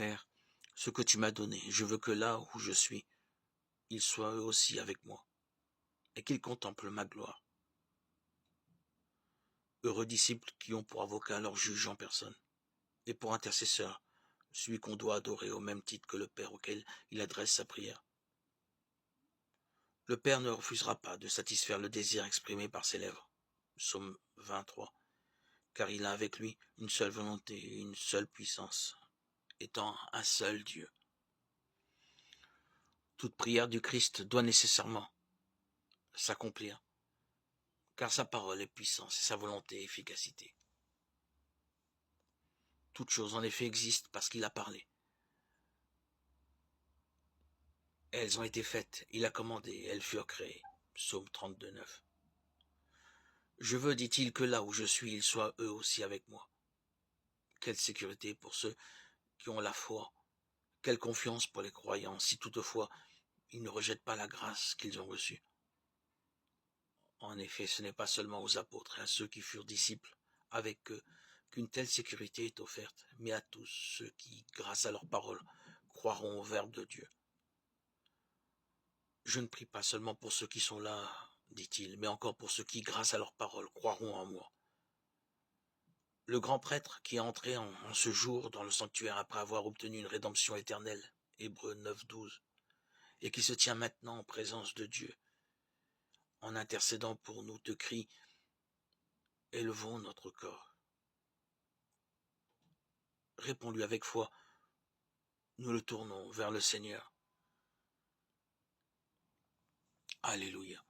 Père, ce que tu m'as donné, je veux que là où je suis, ils soient eux aussi avec moi, et qu'ils contemplent ma gloire. Heureux disciples qui ont pour avocat leur juge en personne, et pour intercesseur, celui qu'on doit adorer au même titre que le Père auquel il adresse sa prière. Le Père ne refusera pas de satisfaire le désir exprimé par ses lèvres. Psaume 23. Car il a avec lui une seule volonté et une seule puissance, étant un seul Dieu. Toute prière du Christ doit nécessairement s'accomplir, car sa parole est puissance et sa volonté efficacité. Toutes choses en effet existent parce qu'il a parlé. Elles ont été faites, il a commandé, elles furent créées. Psaume 32, 9. Je veux, dit-il, que là où je suis, ils soient eux aussi avec moi. Quelle sécurité pour ceux qui ont la foi, quelle confiance pour les croyants, si toutefois ils ne rejettent pas la grâce qu'ils ont reçue. En effet, ce n'est pas seulement aux apôtres et à ceux qui furent disciples avec eux qu'une telle sécurité est offerte, mais à tous ceux qui, grâce à leur parole, croiront au Verbe de Dieu. Je ne prie pas seulement pour ceux qui sont là, dit-il, mais encore pour ceux qui, grâce à leur parole, croiront en moi. Le grand prêtre qui est entré en ce jour dans le sanctuaire après avoir obtenu une rédemption éternelle, Hébreux 9, 12, et qui se tient maintenant en présence de Dieu, en intercédant pour nous, te crie, élevons notre corps. Réponds-lui avec foi, nous le tournons vers le Seigneur. Alléluia.